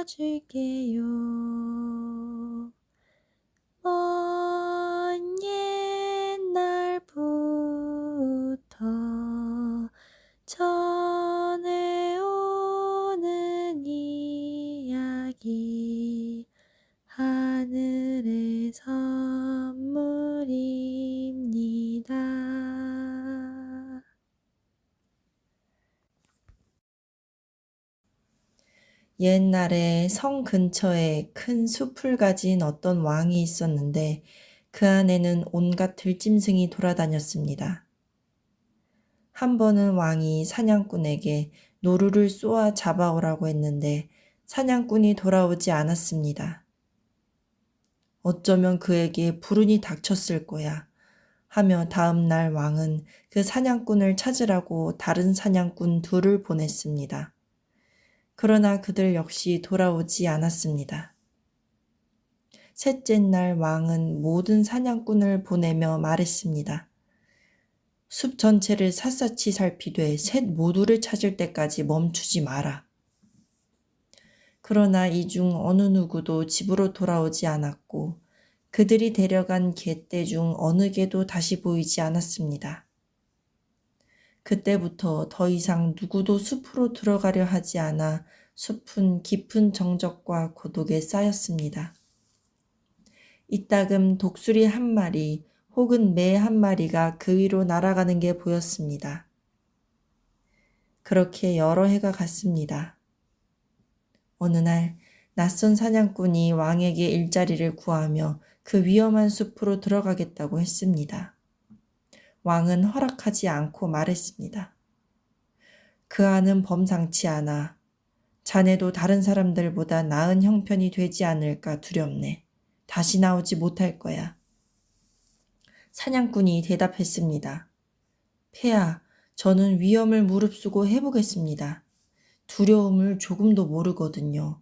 줄게요. 먼 옛날부터 전해오는 이야기, 하늘의 선물입니다. 옛날에 성 근처에 큰 숲을 가진 어떤 왕이 있었는데 그 안에는 온갖 들짐승이 돌아다녔습니다. 한 번은 왕이 사냥꾼에게 노루를 쏘아 잡아오라고 했는데 사냥꾼이 돌아오지 않았습니다. 어쩌면 그에게 불운이 닥쳤을 거야 하며 다음 날 왕은 그 사냥꾼을 찾으라고 다른 사냥꾼 둘을 보냈습니다. 그러나 그들 역시 돌아오지 않았습니다. 셋째 날 왕은 모든 사냥꾼을 보내며 말했습니다. 숲 전체를 샅샅이 살피되 셋 모두를 찾을 때까지 멈추지 마라. 그러나 이 중 어느 누구도 집으로 돌아오지 않았고 그들이 데려간 개떼 중 어느 개도 다시 보이지 않았습니다. 그때부터 더 이상 누구도 숲으로 들어가려 하지 않아 숲은 깊은 정적과 고독에 쌓였습니다. 이따금 독수리 한 마리 혹은 매 한 마리가 그 위로 날아가는 게 보였습니다. 그렇게 여러 해가 갔습니다. 어느 날 낯선 사냥꾼이 왕에게 일자리를 구하며 그 위험한 숲으로 들어가겠다고 했습니다. 왕은 허락하지 않고 말했습니다. 그 안은 범상치 않아. 자네도 다른 사람들보다 나은 형편이 되지 않을까 두렵네. 다시 나오지 못할 거야. 사냥꾼이 대답했습니다. 폐하, 저는 위험을 무릅쓰고 해보겠습니다. 두려움을 조금도 모르거든요.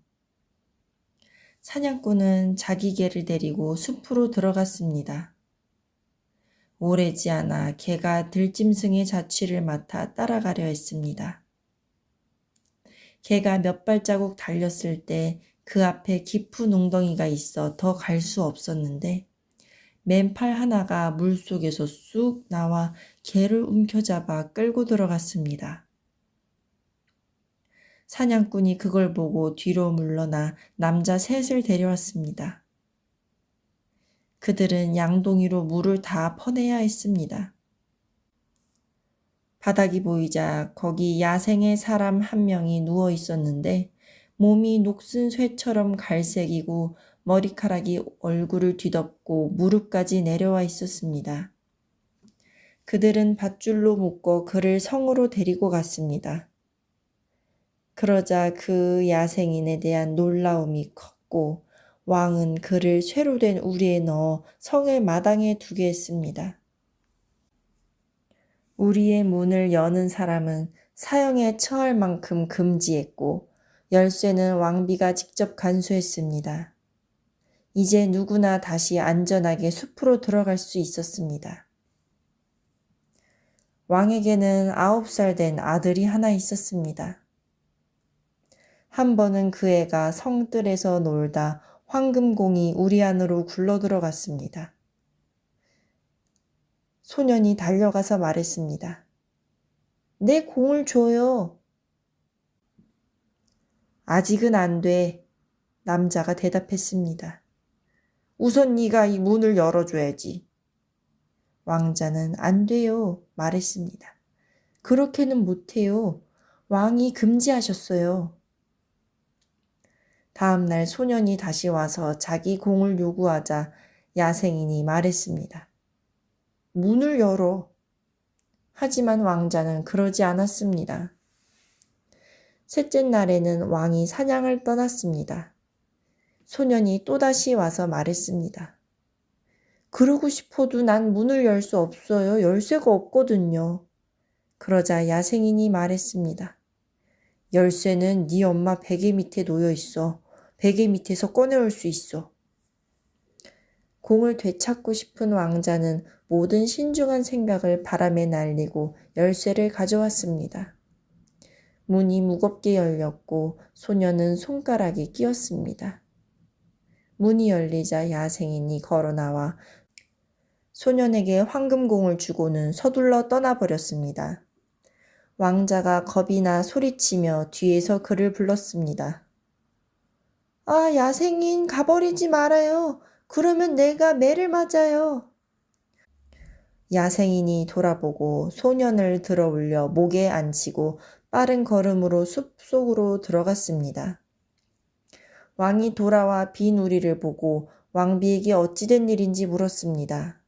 사냥꾼은 자기 개를 데리고 숲으로 들어갔습니다. 오래지 않아 개가 들짐승의 자취를 맡아 따라가려 했습니다. 개가 몇 발자국 달렸을 때 그 앞에 깊은 웅덩이가 있어 더 갈 수 없었는데 맨팔 하나가 물속에서 쑥 나와 개를 움켜잡아 끌고 들어갔습니다. 사냥꾼이 그걸 보고 뒤로 물러나 남자 셋을 데려왔습니다. 그들은 양동이로 물을 다 퍼내야 했습니다. 바닥이 보이자 거기 야생의 사람 한 명이 누워 있었는데 몸이 녹슨 쇠처럼 갈색이고 머리카락이 얼굴을 뒤덮고 무릎까지 내려와 있었습니다. 그들은 밧줄로 묶어 그를 성으로 데리고 갔습니다. 그러자 그 야생인에 대한 놀라움이 컸고 왕은 그를 쇠로 된 우리에 넣어 성의 마당에 두게 했습니다. 우리의 문을 여는 사람은 사형에 처할 만큼 금지했고 열쇠는 왕비가 직접 간수했습니다. 이제 누구나 다시 안전하게 숲으로 들어갈 수 있었습니다. 왕에게는 9살 된 아들이 하나 있었습니다. 한 번은 그 애가 성뜰에서 놀다 황금공이 우리 안으로 굴러 들어갔습니다. 소년이 달려가서 말했습니다. 내 공을 줘요. 아직은 안 돼. 남자가 대답했습니다. 우선 네가 이 문을 열어줘야지. 왕자는 안 돼요. 말했습니다. 그렇게는 못해요. 왕이 금지하셨어요. 다음 날 소년이 다시 와서 자기 공을 요구하자 야생인이 말했습니다. 문을 열어. 하지만 왕자는 그러지 않았습니다. 셋째 날에는 왕이 사냥을 떠났습니다. 소년이 또다시 와서 말했습니다. 그러고 싶어도 난 문을 열 수 없어요. 열쇠가 없거든요. 그러자 야생인이 말했습니다. 열쇠는 네 엄마 베개 밑에 놓여 있어. 베개 밑에서 꺼내올 수 있어. 공을 되찾고 싶은 왕자는 모든 신중한 생각을 바람에 날리고 열쇠를 가져왔습니다. 문이 무겁게 열렸고 소녀는 손가락에 끼었습니다. 문이 열리자 야생인이 걸어 나와 소년에게 황금공을 주고는 서둘러 떠나버렸습니다. 왕자가 겁이 나 소리치며 뒤에서 그를 불렀습니다. 아, 야생인 가버리지 말아요. 그러면 내가 매를 맞아요. 야생인이 돌아보고 소년을 들어 올려 목에 앉히고 빠른 걸음으로 숲속으로 들어갔습니다. 왕이 돌아와 빈 우리를 보고 왕비에게 어찌된 일인지 물었습니다.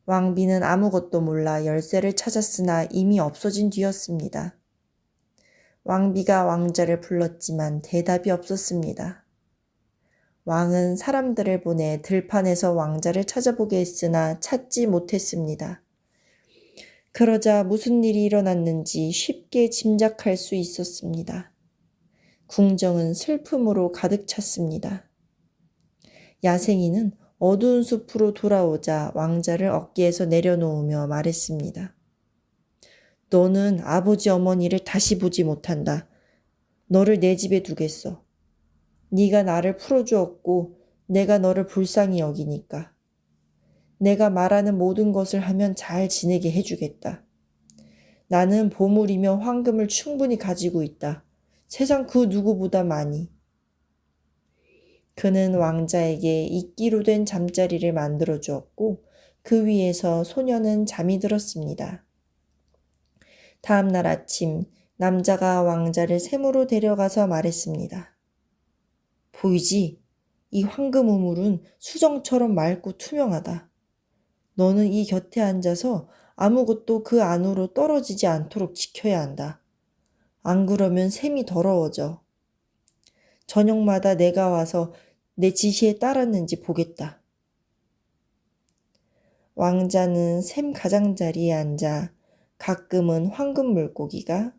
왕비는 아무것도 몰라 열쇠를 찾았으나 이미 없어진 뒤였습니다. 왕비가 왕자를 불렀지만 대답이 없었습니다. 왕은 사람들을 보내 들판에서 왕자를 찾아보게 했으나 찾지 못했습니다. 그러자 무슨 일이 일어났는지 쉽게 짐작할 수 있었습니다. 궁정은 슬픔으로 가득 찼습니다. 야생이는 어두운 숲으로 돌아오자 왕자를 어깨에서 내려놓으며 말했습니다. 너는 아버지 어머니를 다시 보지 못한다. 너를 내 집에 두겠어. 네가 나를 풀어주었고 내가 너를 불쌍히 여기니까. 내가 말하는 모든 것을 하면 잘 지내게 해주겠다. 나는 보물이며 황금을 충분히 가지고 있다. 세상 그 누구보다 많이. 그는 왕자에게 이끼로 된 잠자리를 만들어 주었고 그 위에서 소녀는 잠이 들었습니다. 다음 날 아침 남자가 왕자를 샘으로 데려가서 말했습니다. 보이지? 이 황금 우물은 수정처럼 맑고 투명하다. 너는 이 곁에 앉아서 아무것도 그 안으로 떨어지지 않도록 지켜야 한다. 안 그러면 샘이 더러워져. 저녁마다 내가 와서 내 지시에 따랐는지 보겠다. 왕자는 샘 가장자리에 앉아 가끔은 황금 물고기가,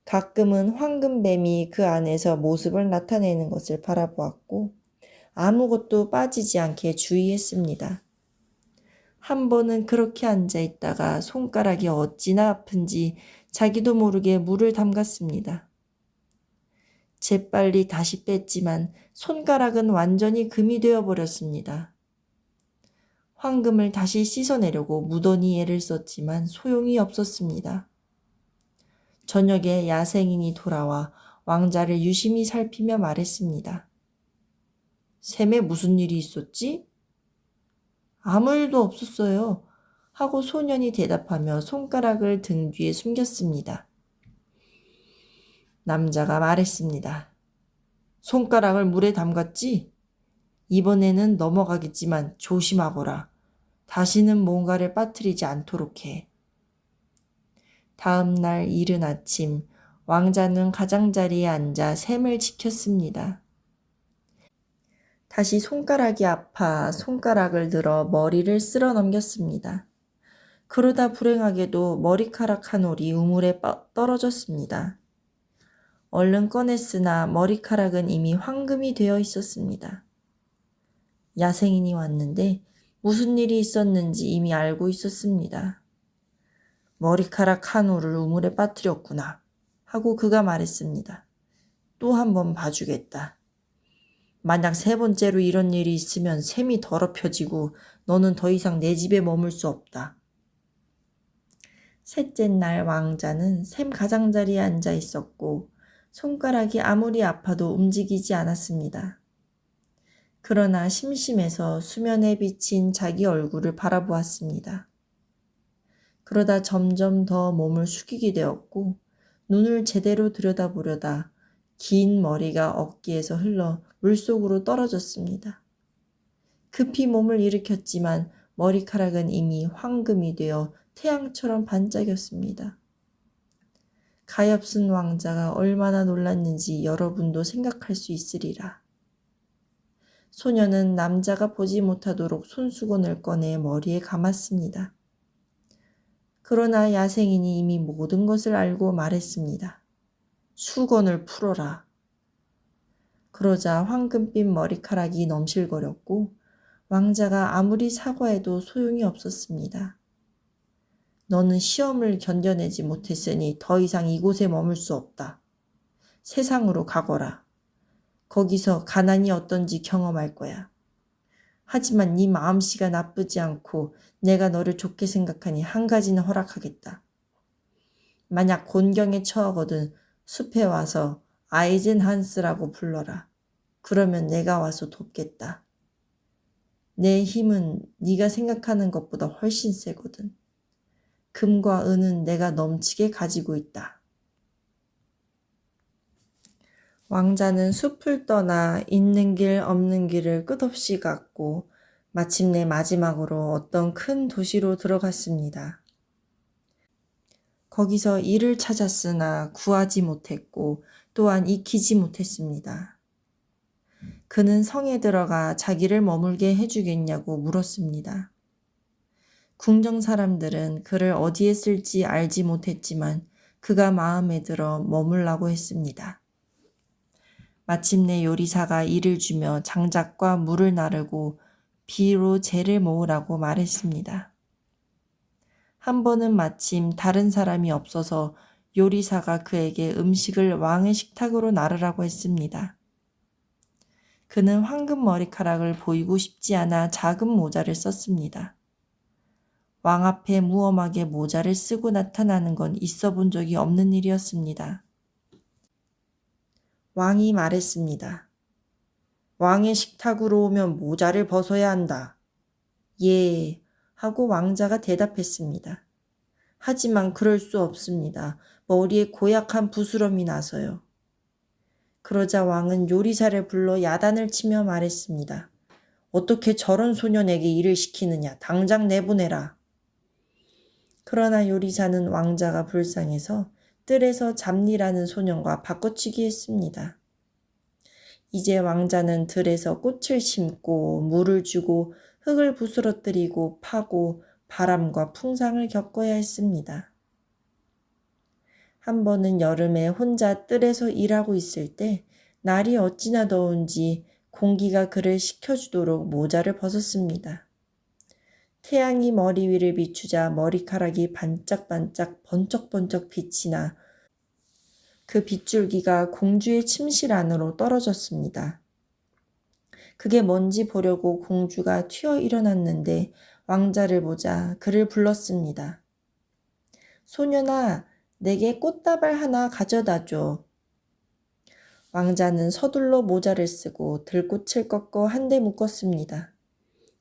가끔은 황금뱀이 그 안에서 모습을 나타내는 것을 바라보았고 아무것도 빠지지 않게 주의했습니다. 한 번은 그렇게 앉아 있다가 손가락이 어찌나 아픈지 자기도 모르게 물을 담갔습니다. 재빨리 다시 뺐지만 손가락은 완전히 금이 되어버렸습니다. 황금을 다시 씻어내려고 무던히 애를 썼지만 소용이 없었습니다. 저녁에 야생인이 돌아와 왕자를 유심히 살피며 말했습니다. 샘에 무슨 일이 있었지? 아무 일도 없었어요. 하고 소년이 대답하며 손가락을 등 뒤에 숨겼습니다. 남자가 말했습니다. 손가락을 물에 담갔지? 이번에는 넘어가겠지만 조심하거라. 다시는 뭔가를 빠뜨리지 않도록 해. 다음 날 이른 아침 왕자는 가장자리에 앉아 샘을 지켰습니다. 다시 손가락이 아파 손가락을 들어 머리를 쓸어 넘겼습니다. 그러다 불행하게도 머리카락 한 올이 우물에 떨어졌습니다. 얼른 꺼냈으나 머리카락은 이미 황금이 되어 있었습니다. 야생인이 왔는데 무슨 일이 있었는지 이미 알고 있었습니다. 머리카락 한 올을 우물에 빠뜨렸구나 하고 그가 말했습니다. 또 한 번 봐주겠다. 만약 세 번째로 이런 일이 있으면 샘이 더럽혀지고 너는 더 이상 내 집에 머물 수 없다. 셋째 날 왕자는 샘 가장자리에 앉아 있었고 손가락이 아무리 아파도 움직이지 않았습니다. 그러나 심심해서 수면에 비친 자기 얼굴을 바라보았습니다. 그러다 점점 더 몸을 숙이게 되었고 눈을 제대로 들여다보려다 긴 머리가 어깨에서 흘러 물속으로 떨어졌습니다. 급히 몸을 일으켰지만 머리카락은 이미 황금이 되어 태양처럼 반짝였습니다. 가엾은 왕자가 얼마나 놀랐는지 여러분도 생각할 수 있으리라. 소녀는 남자가 보지 못하도록 손수건을 꺼내 머리에 감았습니다. 그러나 야생인이 이미 모든 것을 알고 말했습니다. 수건을 풀어라. 그러자 황금빛 머리카락이 넘실거렸고 왕자가 아무리 사과해도 소용이 없었습니다. 너는 시험을 견뎌내지 못했으니 더 이상 이곳에 머물 수 없다. 세상으로 가거라. 거기서 가난이 어떤지 경험할 거야. 하지만 네 마음씨가 나쁘지 않고 내가 너를 좋게 생각하니 한 가지는 허락하겠다. 만약 곤경에 처하거든 숲에 와서 아이젠한스라고 불러라. 그러면 내가 와서 돕겠다. 내 힘은 네가 생각하는 것보다 훨씬 세거든. 금과 은은 내가 넘치게 가지고 있다. 왕자는 숲을 떠나 있는 길 없는 길을 끝없이 갔고 마침내 마지막으로 어떤 큰 도시로 들어갔습니다. 거기서 이를 찾았으나 구하지 못했고 또한 익히지 못했습니다. 그는 성에 들어가 자기를 머물게 해주겠냐고 물었습니다. 궁정 사람들은 그를 어디에 쓸지 알지 못했지만 그가 마음에 들어 머물라고 했습니다. 마침내 요리사가 이를 주며 장작과 물을 나르고 비로 재를 모으라고 말했습니다. 한 번은 마침 다른 사람이 없어서 요리사가 그에게 음식을 왕의 식탁으로 나르라고 했습니다. 그는 황금 머리카락을 보이고 싶지 않아 작은 모자를 썼습니다. 왕 앞에 무엄하게 모자를 쓰고 나타나는 건 있어 본 적이 없는 일이었습니다. 왕이 말했습니다. 왕의 식탁으로 오면 모자를 벗어야 한다. 예, 하고 왕자가 대답했습니다. 하지만 그럴 수 없습니다. 머리에 고약한 부스럼이 나서요. 그러자 왕은 요리사를 불러 야단을 치며 말했습니다. 어떻게 저런 소년에게 일을 시키느냐. 당장 내보내라. 그러나 요리사는 왕자가 불쌍해서 뜰에서 잡니라는 소년과 바꿔치기 했습니다. 이제 왕자는 들에서 꽃을 심고 물을 주고 흙을 부스러뜨리고 파고 바람과 풍상을 겪어야 했습니다. 한 번은 여름에 혼자 뜰에서 일하고 있을 때 날이 어찌나 더운지 공기가 그를 식혀주도록 모자를 벗었습니다. 태양이 머리 위를 비추자 머리카락이 반짝반짝 번쩍번쩍 빛이 나 그 빗줄기가 공주의 침실 안으로 떨어졌습니다. 그게 뭔지 보려고 공주가 튀어 일어났는데 왕자를 보자 그를 불렀습니다. 소년아, 내게 꽃다발 하나 가져다 줘. 왕자는 서둘러 모자를 쓰고 들꽃을 꺾어 한데 묶었습니다.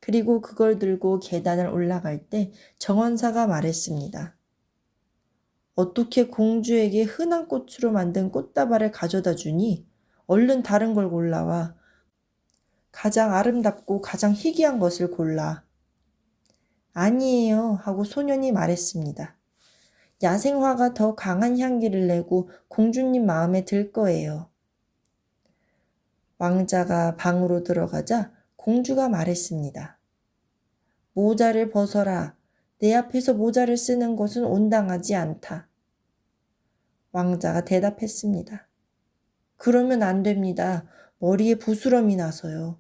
그리고 그걸 들고 계단을 올라갈 때 정원사가 말했습니다. 어떻게 공주에게 흔한 꽃으로 만든 꽃다발을 가져다 주니? 얼른 다른 걸 골라와. 가장 아름답고 가장 희귀한 것을 골라. 아니에요 하고 소년이 말했습니다. 야생화가 더 강한 향기를 내고 공주님 마음에 들 거예요. 왕자가 방으로 들어가자 공주가 말했습니다. 모자를 벗어라. 내 앞에서 모자를 쓰는 것은 온당하지 않다. 왕자가 대답했습니다. 그러면 안 됩니다. 머리에 부스럼이 나서요.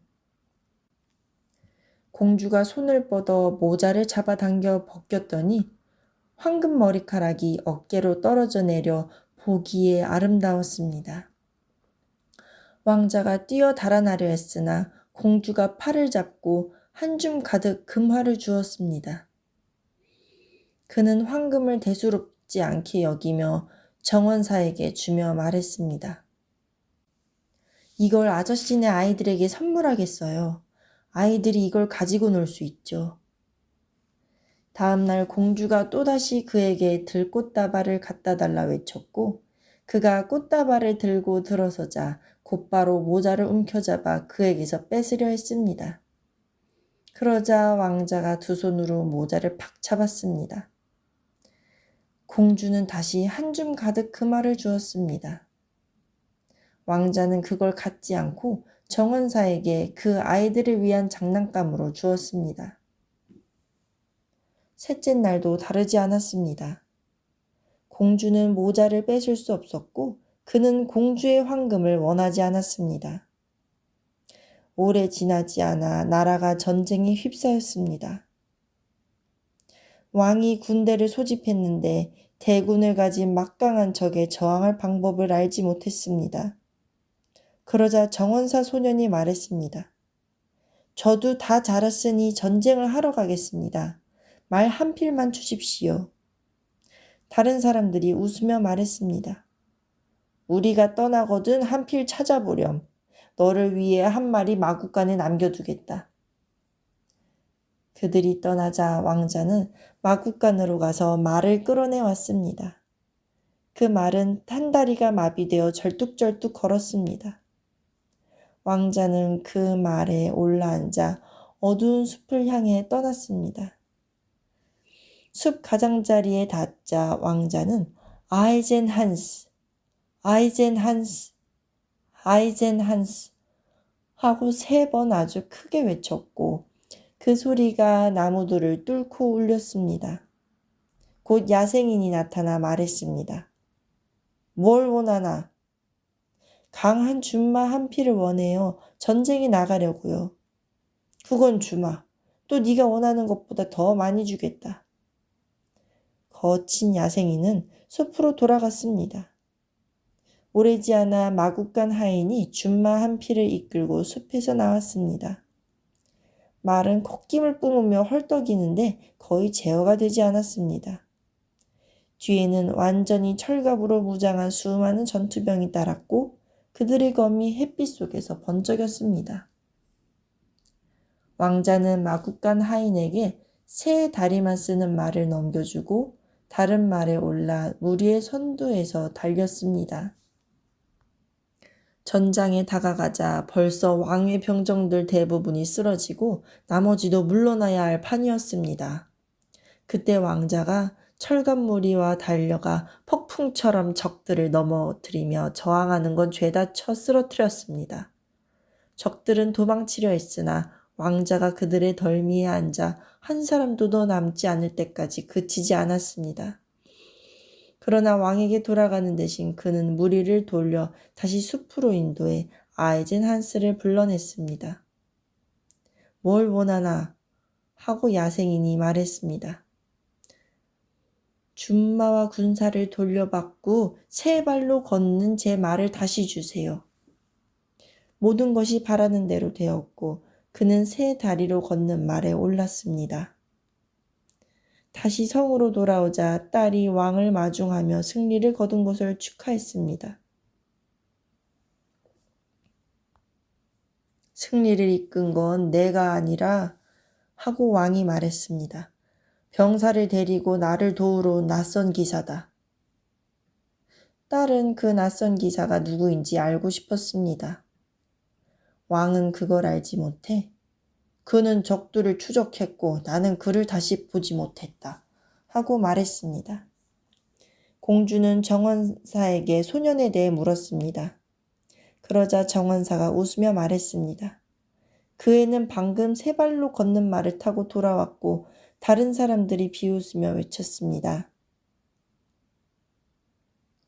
공주가 손을 뻗어 모자를 잡아당겨 벗겼더니 황금 머리카락이 어깨로 떨어져 내려 보기에 아름다웠습니다. 왕자가 뛰어 달아나려 했으나 공주가 팔을 잡고 한 줌 가득 금화를 주었습니다. 그는 황금을 대수롭지 않게 여기며 정원사에게 주며 말했습니다. 이걸 아저씨네 아이들에게 선물하겠어요. 아이들이 이걸 가지고 놀 수 있죠. 다음 날 공주가 또다시 그에게 들꽃다발을 갖다 달라 외쳤고 그가 꽃다발을 들고 들어서자 곧바로 모자를 움켜잡아 그에게서 뺏으려 했습니다. 그러자 왕자가 두 손으로 모자를 팍 잡았습니다. 공주는 다시 한 줌 가득 금화를 주었습니다. 왕자는 그걸 갖지 않고 정원사에게 그 아이들을 위한 장난감으로 주었습니다. 셋째 날도 다르지 않았습니다. 공주는 모자를 뺏을 수 없었고 그는 공주의 황금을 원하지 않았습니다. 오래 지나지 않아 나라가 전쟁에 휩싸였습니다. 왕이 군대를 소집했는데 대군을 가진 막강한 적에 저항할 방법을 알지 못했습니다. 그러자 정원사 소년이 말했습니다. 저도 다 자랐으니 전쟁을 하러 가겠습니다. 말 한 필만 주십시오. 다른 사람들이 웃으며 말했습니다. 우리가 떠나거든 한 필 찾아보렴. 너를 위해 한 마리 마구간에 남겨두겠다. 그들이 떠나자 왕자는 마구간으로 가서 말을 끌어내 왔습니다. 그 말은 한 다리가 마비되어 절뚝절뚝 걸었습니다. 왕자는 그 말에 올라앉아 어두운 숲을 향해 떠났습니다. 숲 가장자리에 닿자 왕자는 아이젠 한스, 아이젠 한스, 아이젠 한스 하고 3번 아주 크게 외쳤고 그 소리가 나무들을 뚫고 울렸습니다. 곧 야생인이 나타나 말했습니다. 뭘 원하나? 강한 준마 한 필을 원해요. 전쟁에 나가려고요. 그건 주마. 또 네가 원하는 것보다 더 많이 주겠다. 거친 야생이는 숲으로 돌아갔습니다. 오래지 않아 마구간 하인이 준마 한 필을 이끌고 숲에서 나왔습니다. 말은 콧김을 뿜으며 헐떡이는데 거의 제어가 되지 않았습니다. 뒤에는 완전히 철갑으로 무장한 수많은 전투병이 따랐고 그들의 검이 햇빛 속에서 번쩍였습니다. 왕자는 마구간 하인에게 3 다리만 쓰는 말을 넘겨주고 다른 말에 올라 무리의 선두에서 달렸습니다. 전장에 다가가자 벌써 왕의 병정들 대부분이 쓰러지고 나머지도 물러나야 할 판이었습니다. 그때 왕자가 철갑무리와 달려가 폭풍처럼 적들을 넘어뜨리며 저항하는 건 죄다 쳐 쓰러뜨렸습니다. 적들은 도망치려 했으나 왕자가 그들의 덜미에 앉아 한 사람도 더 남지 않을 때까지 그치지 않았습니다. 그러나 왕에게 돌아가는 대신 그는 무리를 돌려 다시 숲으로 인도해 아이젠 한스를 불러냈습니다. 뭘 원하나? 하고 야생인이 말했습니다. 준마와 군사를 돌려받고 3 발로 걷는 제 말을 다시 주세요. 모든 것이 바라는 대로 되었고 그는 3 다리로 걷는 말에 올랐습니다. 다시 성으로 돌아오자 딸이 왕을 마중하며 승리를 거둔 것을 축하했습니다. 승리를 이끈 건 내가 아니라 하고 왕이 말했습니다. 병사를 데리고 나를 도우러 온 낯선 기사다. 딸은 그 낯선 기사가 누구인지 알고 싶었습니다. 왕은 그걸 알지 못해 그는 적들을 추적했고 나는 그를 다시 보지 못했다 하고 말했습니다. 공주는 정원사에게 소년에 대해 물었습니다. 그러자 정원사가 웃으며 말했습니다. 그 애는 방금 3 발로 걷는 말을 타고 돌아왔고 다른 사람들이 비웃으며 외쳤습니다.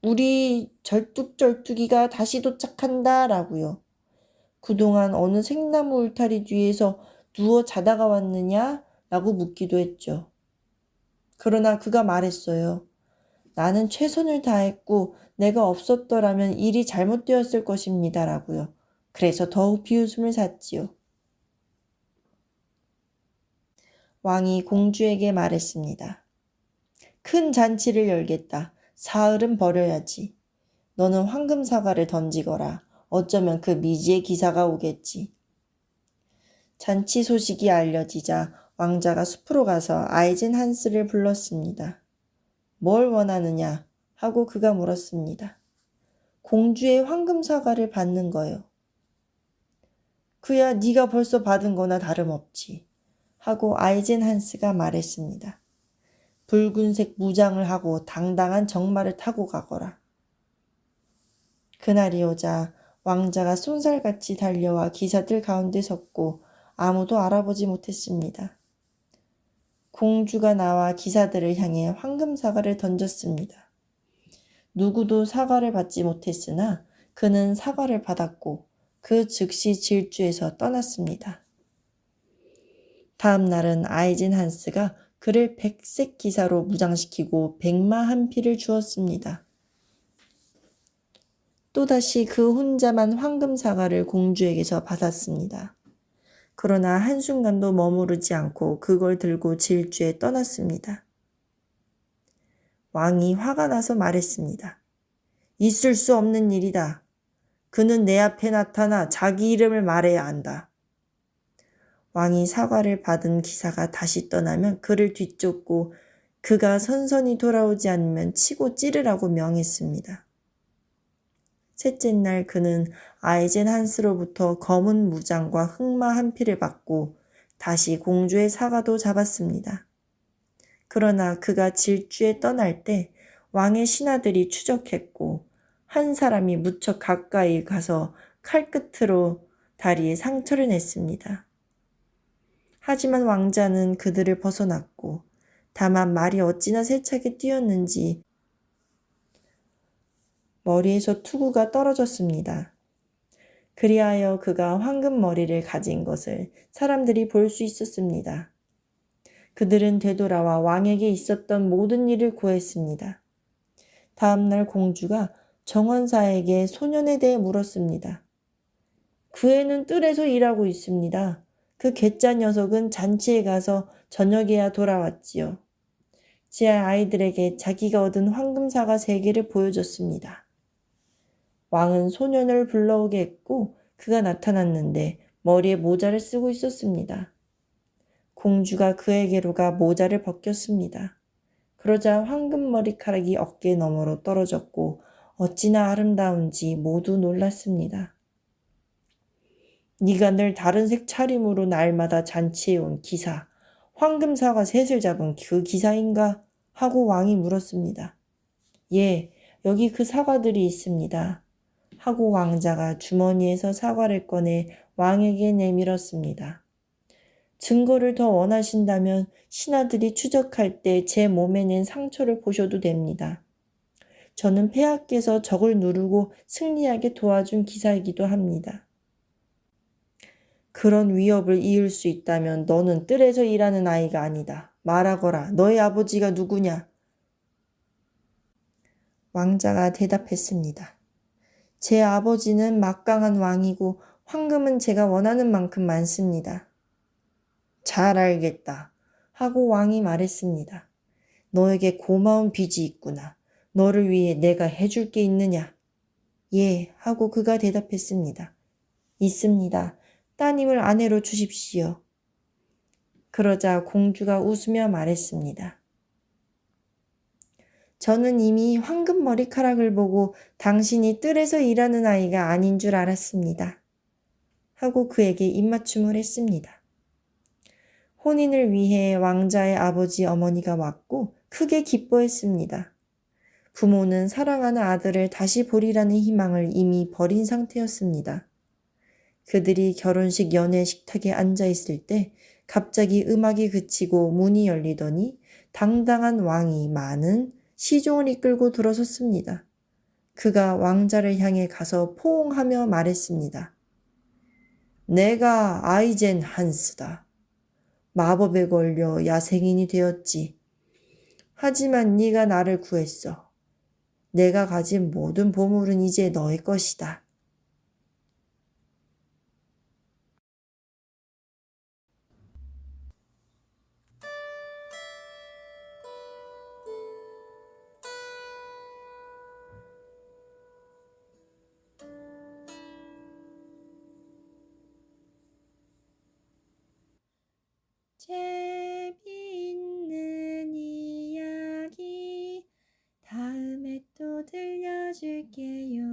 우리 절뚝절뚝이가 다시 도착한다 라고요. 그동안 어느 생나무 울타리 뒤에서 누워 자다가 왔느냐? 라고 묻기도 했죠. 그러나 그가 말했어요. 나는 최선을 다했고 내가 없었더라면 일이 잘못되었을 것입니다. 라고요. 그래서 더욱 비웃음을 샀지요. 왕이 공주에게 말했습니다. 큰 잔치를 열겠다. 사흘은 버려야지. 너는 황금 사과를 던지거라. 어쩌면 그 미지의 기사가 오겠지. 잔치 소식이 알려지자 왕자가 숲으로 가서 아이젠 한스를 불렀습니다. 뭘 원하느냐 하고 그가 물었습니다. 공주의 황금 사과를 받는 거요. 그야 네가 벌써 받은 거나 다름없지 하고 아이젠 한스가 말했습니다. 붉은색 무장을 하고 당당한 정마를 타고 가거라. 그날이 오자 왕자가 쏜살같이 달려와 기사들 가운데 섰고 아무도 알아보지 못했습니다. 공주가 나와 기사들을 향해 황금 사과를 던졌습니다. 누구도 사과를 받지 못했으나 그는 사과를 받았고 그 즉시 질주해서 떠났습니다. 다음 날은 아이젠 한스가 그를 100색 기사로 무장시키고 100마 한 피를 주었습니다. 또다시 그 혼자만 황금 사과를 공주에게서 받았습니다. 그러나 한순간도 머무르지 않고 그걸 들고 질주에 떠났습니다. 왕이 화가 나서 말했습니다. 있을 수 없는 일이다. 그는 내 앞에 나타나 자기 이름을 말해야 한다. 왕이 사과를 받은 기사가 다시 떠나면 그를 뒤쫓고 그가 선선히 돌아오지 않으면 치고 찌르라고 명했습니다. 셋째 날 그는 아이젠 한스로부터 검은 무장과 흑마 한 피를 받고 다시 공주의 사과도 잡았습니다. 그러나 그가 질주에 떠날 때 왕의 신하들이 추적했고 한 사람이 무척 가까이 가서 칼끝으로 다리에 상처를 냈습니다. 하지만 왕자는 그들을 벗어났고 다만 말이 어찌나 세차게 뛰었는지 머리에서 투구가 떨어졌습니다. 그리하여 그가 황금 머리를 가진 것을 사람들이 볼 수 있었습니다. 그들은 되돌아와 왕에게 있었던 모든 일을 고했습니다. 다음 날 공주가 정원사에게 소년에 대해 물었습니다. 그 애는 뜰에서 일하고 있습니다. 그 괴짜 녀석은 잔치에 가서 저녁에야 돌아왔지요. 제 아이들에게 자기가 얻은 황금사과 3개를 보여줬습니다. 왕은 소년을 불러오게 했고 그가 나타났는데 머리에 모자를 쓰고 있었습니다. 공주가 그에게로 가 모자를 벗겼습니다. 그러자 황금 머리카락이 어깨 너머로 떨어졌고 어찌나 아름다운지 모두 놀랐습니다. 네가 늘 다른 색 차림으로 날마다 잔치에 온 기사, 황금사과 3을 잡은 그 기사인가? 하고 왕이 물었습니다. 예, 여기 그 사과들이 있습니다. 하고 왕자가 주머니에서 사과를 꺼내 왕에게 내밀었습니다. 증거를 더 원하신다면 신하들이 추적할 때 제 몸에 낸 상처를 보셔도 됩니다. 저는 폐하께서 적을 누르고 승리하게 도와준 기사이기도 합니다. 그런 위협을 이을 수 있다면 너는 뜰에서 일하는 아이가 아니다. 말하거라. 너의 아버지가 누구냐? 왕자가 대답했습니다. 제 아버지는 막강한 왕이고 황금은 제가 원하는 만큼 많습니다. 잘 알겠다. 하고 왕이 말했습니다. 너에게 고마운 빚이 있구나. 너를 위해 내가 해줄 게 있느냐? 예, 하고 그가 대답했습니다. 있습니다. 따님을 아내로 주십시오. 그러자 공주가 웃으며 말했습니다. 저는 이미 황금 머리카락을 보고 당신이 뜰에서 일하는 아이가 아닌 줄 알았습니다. 하고 그에게 입맞춤을 했습니다. 혼인을 위해 왕자의 아버지 어머니가 왔고 크게 기뻐했습니다. 부모는 사랑하는 아들을 다시 보리라는 희망을 이미 버린 상태였습니다. 그들이 결혼식 연회 식탁에 앉아 있을 때 갑자기 음악이 그치고 문이 열리더니 당당한 왕이 많은 시종을 이끌고 들어섰습니다. 그가 왕자를 향해 가서 포옹하며 말했습니다. 내가 아이젠 한스다. 마법에 걸려 야생인이 되었지. 하지만 네가 나를 구했어. 내가 가진 모든 보물은 이제 너의 것이다. 재미있는 이야기 다음에 또 들려줄게요.